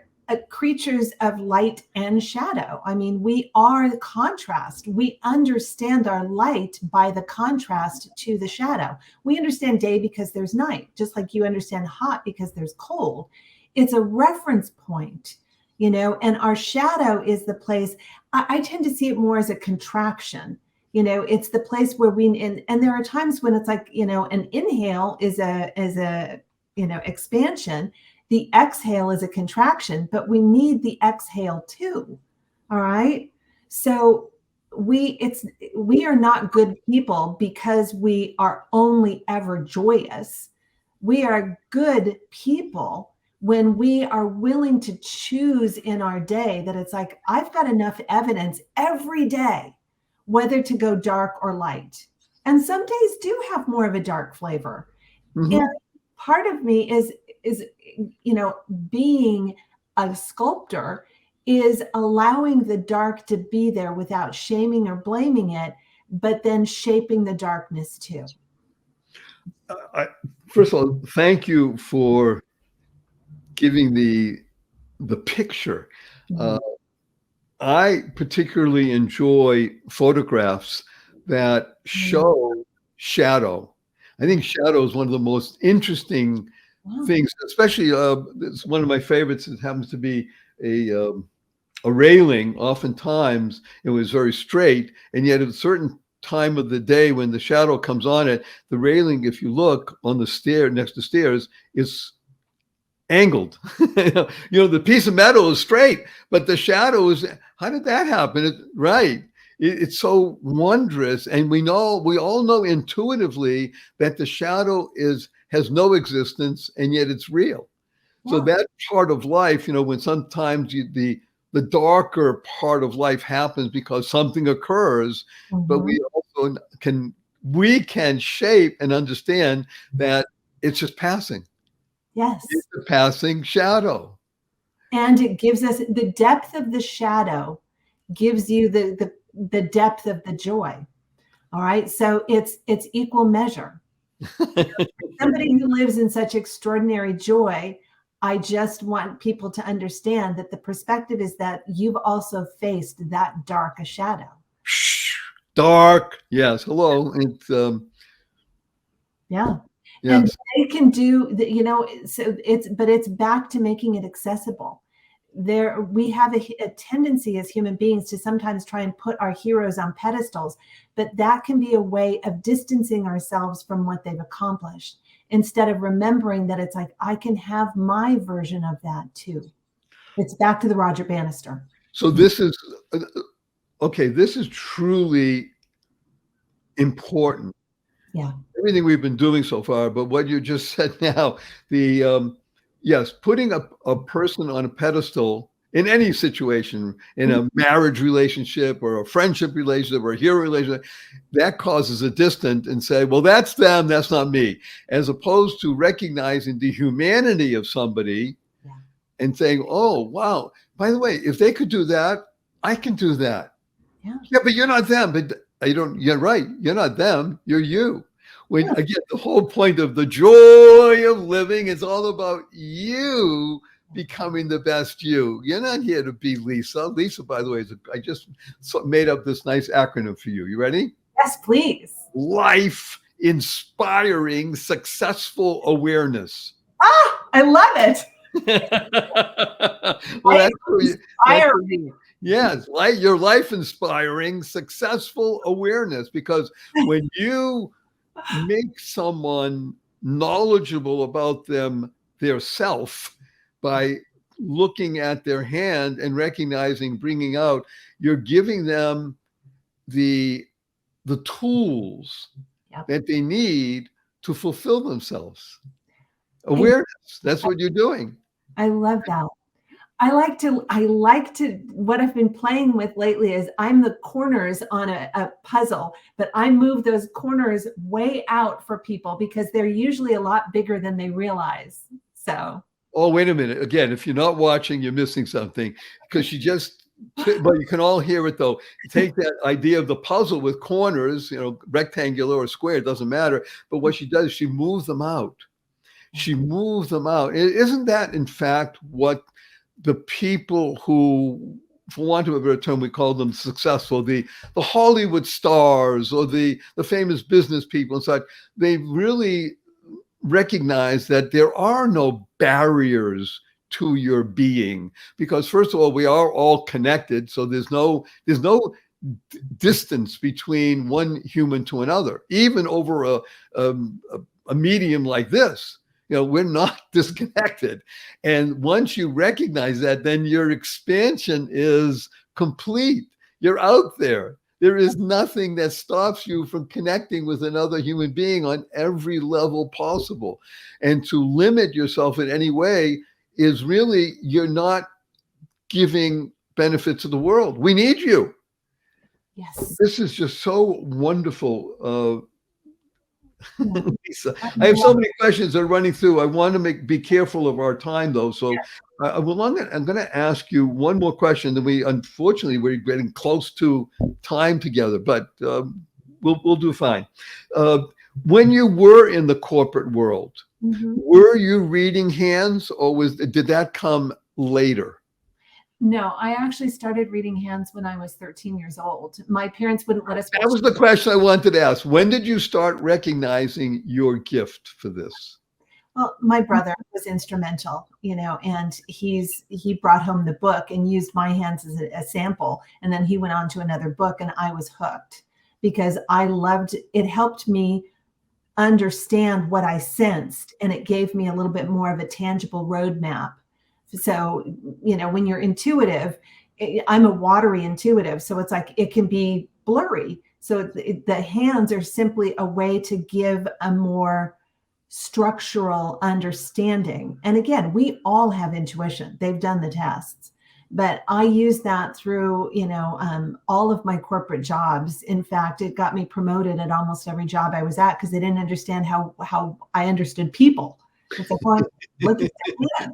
creatures of light and shadow. I mean, we are the contrast. We understand our light by the contrast to the shadow. We understand day because there's night, just like you understand hot because there's cold. It's a reference point, and our shadow is the place. I tend to see it more as a contraction. It's the place where and there are times when it's like, an inhale is a expansion. The exhale is a contraction, but we need the exhale too. All right. So we are not good people because we are only ever joyous. We are good people when we are willing to choose in our day that it's like, I've got enough evidence every day, whether to go dark or light. And some days do have more of a dark flavor. Mm-hmm. And part of me is being a sculptor is allowing the dark to be there without shaming or blaming it, but then shaping the darkness too. First of all, thank you for giving the picture. Mm-hmm. I particularly enjoy photographs that show shadow. I think shadow is one of the most interesting Wow. things, especially it's one of my favorites. It happens to be a railing. Oftentimes it was very straight, and yet at a certain time of the day when the shadow comes on it, the railing, if you look on the stair next to stairs, is angled. The piece of metal is straight, but the shadow is. How did that happen? Right. It's so wondrous, and we all know intuitively that the shadow has no existence, and yet it's real. So Yeah. that part of life, when sometimes the darker part of life happens because something occurs, but Mhm. we also can shape and understand that it's just passing. Yes. It's a passing shadow. And it gives us the depth of the shadow, gives you the depth of the joy. All right. So it's equal measure. Somebody who lives in such extraordinary joy, I just want people to understand that the perspective is that you've also faced that dark a shadow. Dark. Yes. Hello. It's Yeah. And yes. they can do so it's back to making it accessible. We have a tendency as human beings to sometimes try and put our heroes on pedestals, but that can be a way of distancing ourselves from what they've accomplished instead of remembering that it's like, I can have my version of that too. It's back to the Roger Bannister. So this is okay. This is truly important. Yeah. Everything we've been doing so far, but what you just said now, yes, putting a person on a pedestal in any situation, in a marriage relationship or a friendship relationship or a hero relationship, that causes a distance and say, well, that's them, that's not me, as opposed to recognizing the humanity of somebody and saying, oh, wow, by the way, if they could do that, I can do that. Yeah, but you're not them. But you're right. You're not them. You're you. When again, the whole point of the joy of living is all about you becoming the best you. You're not here to be Lisa. Lisa, by the way, I just made up this nice acronym for you. You ready? Yes, please. Life inspiring successful awareness. I love it. Well, Inspiring. yes, your life inspiring successful awareness, because when you make someone knowledgeable about their self by looking at their hand and recognizing, bringing out, you're giving them the tools that they need to fulfill themselves. Awareness. That's what you're doing. I love that. I like to, what I've been playing with lately is I'm the corners on a puzzle, but I move those corners way out for people because they're usually a lot bigger than they realize. So. Oh, wait a minute. Again, if you're not watching, you're missing something, because but you can all hear it though. Take that idea of the puzzle with corners, rectangular or square, it doesn't matter. But what she does, she moves them out. She moves them out. Isn't that, in fact, what the people who, for want of a better term, we call them successful, the Hollywood stars or the famous business people and such, they really recognize that there are no barriers to your being, because first of all, we are all connected. So there's no distance between one human to another, even over a medium like this. We're not disconnected. And once you recognize that, then your expansion is complete. You're out there. There is nothing that stops you from connecting with another human being on every level possible. And to limit yourself in any way is really, you're not giving benefit to the world. We need you. Yes. This is just so wonderful. Lisa, I have so many questions that are running through. I want to be careful of our time, though. So, I'm going to ask you one more question. That unfortunately, we're getting close to time together, but we'll do fine. When you were in the corporate world, were you reading hands, or did that come later? No, I actually started reading hands when I was 13 years old. My parents wouldn't let us. That was the question I wanted to ask. When did you start recognizing your gift for this? Well, my brother was instrumental, and he brought home the book and used my hands as a sample. And then he went on to another book and I was hooked because I loved it. Helped me understand what I sensed, and it gave me a little bit more of a tangible roadmap. So, when you're intuitive, I'm a watery intuitive. So it's like it can be blurry. So the hands are simply a way to give a more structural understanding. And again, we all have intuition. They've done the tests, but I use that through, all of my corporate jobs. In fact, it got me promoted at almost every job I was at because they didn't understand how I understood people. It's like, well, look at that.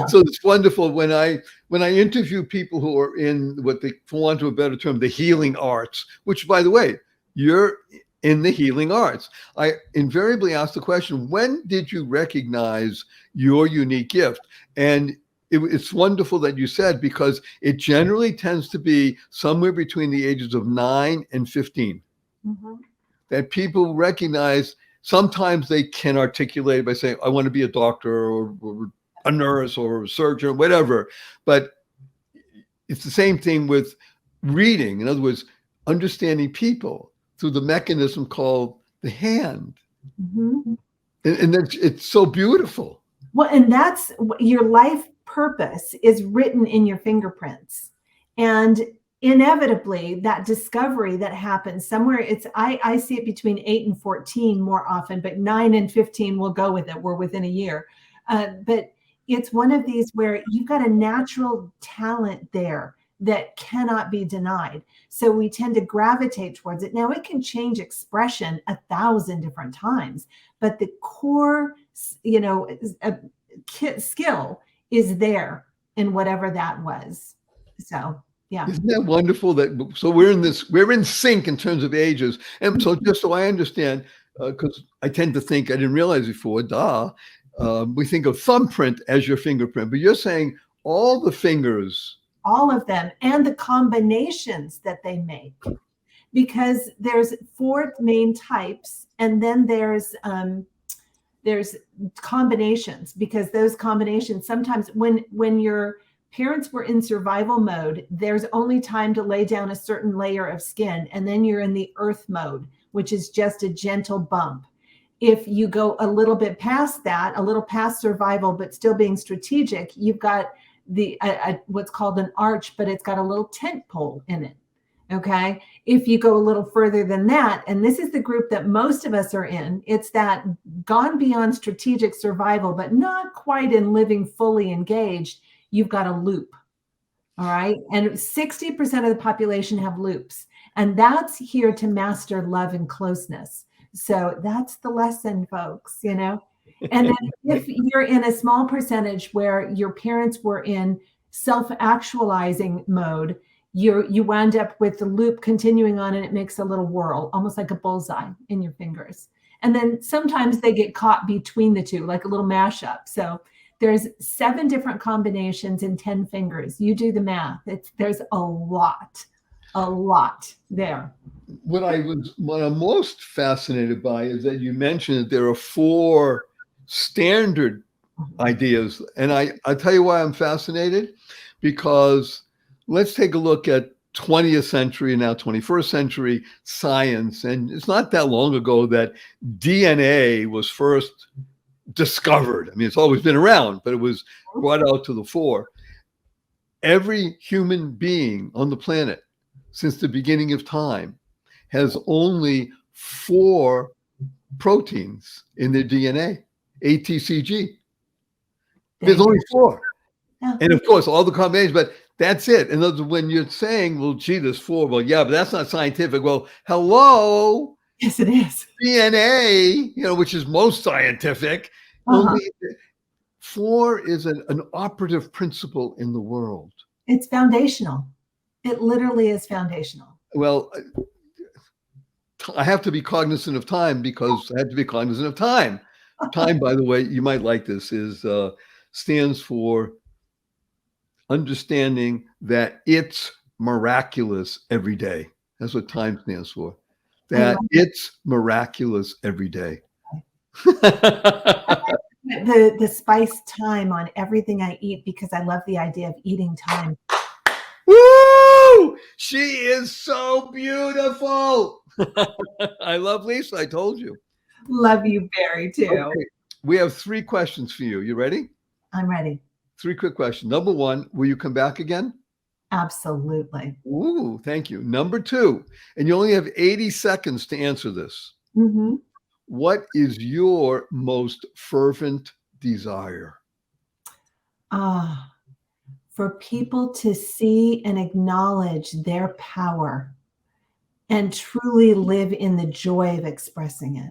So it's wonderful when I interview people who are in what they, for want of a better term, the healing arts, which, by the way, you're in the healing arts. I invariably ask the question, when did you recognize your unique gift? And it's wonderful that you said, because it generally tends to be somewhere between the ages of 9 and 15 that people recognize. Sometimes they can articulate by saying, I want to be a doctor or a nurse or a surgeon or whatever. But it's the same thing with reading. In other words, understanding people through the mechanism called the hand. And it's so beautiful. Well, and that's your life purpose is written in your fingerprints. And inevitably that discovery that happens somewhere, I see it between 8 and 14 more often, but 9 and 15 will go with it. We're within a year. But it's one of these where you've got a natural talent there that cannot be denied. So we tend to gravitate towards it. Now it can change expression 1,000 different times, but the core, skill is there in whatever that was. So, yeah. Isn't that wonderful? So we're in sync in terms of ages. And so just so I understand, because I tend to think, I didn't realize before, we think of thumbprint as your fingerprint, but you're saying all the fingers. All of them, and the combinations that they make, because there's 4 main types, and then there's combinations, because those combinations sometimes when your parents were in survival mode, there's only time to lay down a certain layer of skin, and then you're in the earth mode, which is just a gentle bump. If you go a little bit past that, a little past survival, but still being strategic, you've got the what's called an arch, but it's got a little tent pole in it. Okay. If you go a little further than that, and this is the group that most of us are in, it's that gone beyond strategic survival, but not quite in living fully engaged, you've got a loop. All right. And 60% of the population have loops, and that's here to master love and closeness. So that's the lesson, folks, And then if you're in a small percentage where your parents were in self-actualizing mode, you wind up with the loop continuing on, and it makes a little whirl, almost like a bullseye in your fingers. And then sometimes they get caught between the two, like a little mashup. So there's 7 different combinations in 10 fingers. You do the math. There's a lot there. What I'm most fascinated by is that you mentioned that there are 4 standard ideas. And I'll tell you why I'm fascinated, because let's take a look at 20th century and now 21st century science. And it's not that long ago that DNA was first discovered. I mean, it's always been around, but it was brought out to the fore. Every human being on the planet since the beginning of time has only 4 proteins in their DNA, ATCG. There's only 4. Yeah. And of course, all the combinations, but that's it. And when you're saying, well, gee, there's 4, well, yeah, but that's not scientific. Well, hello. Yes, it is. DNA, which is most scientific. Only 4 is an operative principle in the world. It's foundational. It literally is foundational. Well, I have to be cognizant of time, because I have to be cognizant of time. Time, by the way, you might like this, stands for understanding that it's miraculous every day. That's what time stands for. That it's miraculous every day. The spice thyme on everything I eat because I love the idea of eating thyme. Woo! She is so beautiful. I love Lisa. I told you. Love you, Barry, too. Okay. We have 3 questions for you. You ready? I'm ready. 3 quick questions. Number 1, will you come back again? Absolutely. Ooh, thank you. Number 2, and you only have 80 seconds to answer this. Mm-hmm. What is your most fervent desire? For people to see and acknowledge their power and truly live in the joy of expressing it.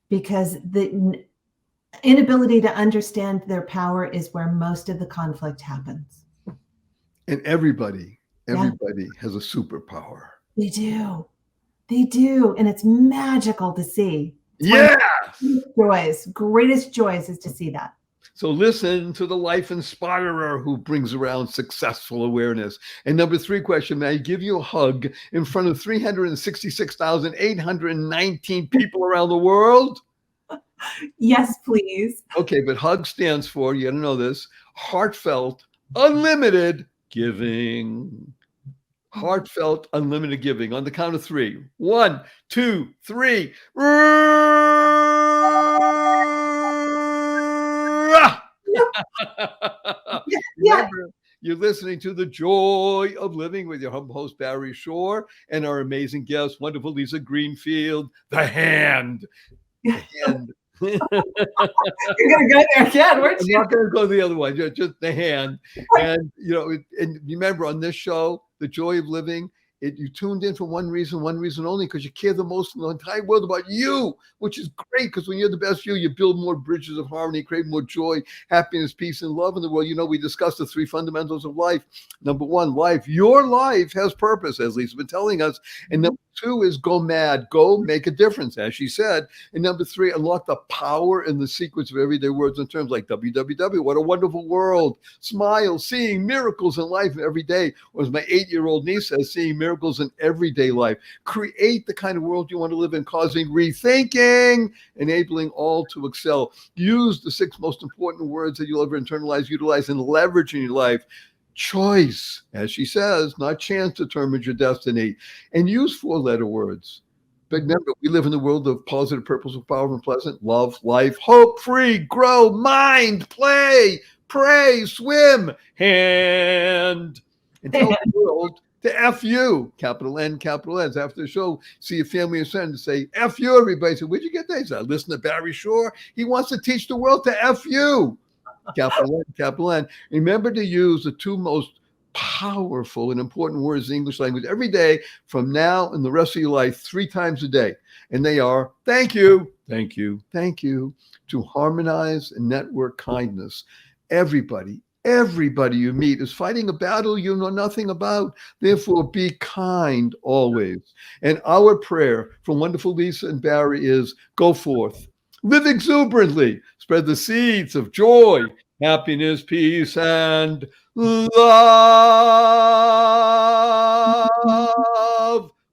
Because the inability to understand their power is where most of the conflict happens. And everybody has a superpower. They do. They do. And it's magical to see. Yeah. Greatest joys is to see that. So listen to the life inspirer who brings around successful awareness. And number 3 question, may I give you a hug in front of 366,819 people around the world? Yes, please. Okay, but HUG stands for, you gotta know this, heartfelt, unlimited giving. Heartfelt, unlimited giving. On the count of 3. 1, 2, 3. Remember, you're listening to The Joy of Living with your humble host, Barry Shore, and our amazing guest, wonderful Lisa Greenfield, the hand. The hand. You're going to go there again, weren't you? I'm not going to go the other one, just the hand. And, and remember on this show, The Joy of Living, you tuned in for one reason only, because you care the most in the entire world about you, which is great, because when you're the best you build more bridges of harmony, create more joy, happiness, peace, and love in the world. We discussed the 3 fundamentals of life. Number 1, life. Your life has purpose, as Lisa's been telling us. And number 2 is go mad, go make a difference, as she said. And number 3, unlock the power and the secrets of everyday words and terms like WWW, what a wonderful world. Smile, seeing miracles in life every day. Or as my 8-year-old niece says, seeing miracles in everyday life. Create the kind of world you want to live in, causing rethinking, enabling all to excel. Use the 6 most important words that you'll ever internalize, utilize, and leverage in your life. Choice, as she says, not chance determines your destiny. And use 4-letter words. But remember, we live in the world of positive, purposeful, powerful, and pleasant. Love, life, hope, free, grow, mind, play, pray, swim, hand. And tell the world to F you, capital N, capital S. After the show, see your family and friends say, F you, everybody. So where'd you get that? He said, listen to Barry Shore. He wants to teach the world to F you. Capital N, capital N. Remember to use the 2 most powerful and important words in the English language every day from now and the rest of your life 3 times a day. And they are, thank you, thank you, thank you, to harmonize and network kindness. Everybody you meet is fighting a battle you know nothing about. Therefore, be kind always. And our prayer from wonderful Lisa and Barry is, go forth, live exuberantly, spread the seeds of joy, happiness, peace, and love.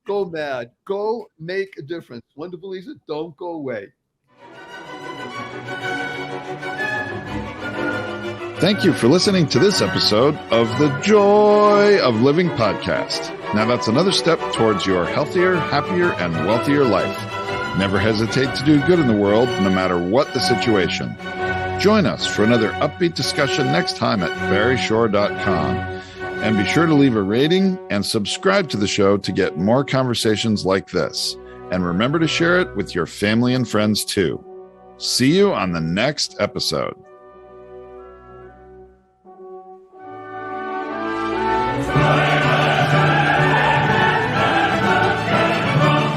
Go mad. Go make a difference. Wonderful Lisa, don't go away. Thank you for listening to this episode of the Joy of Living podcast. Now that's another step towards your healthier, happier, and wealthier life. Never hesitate to do good in the world, no matter what the situation. Join us for another upbeat discussion next time at barryshore.com. And be sure to leave a rating and subscribe to the show to get more conversations like this. And remember to share it with your family and friends too. See you on the next episode.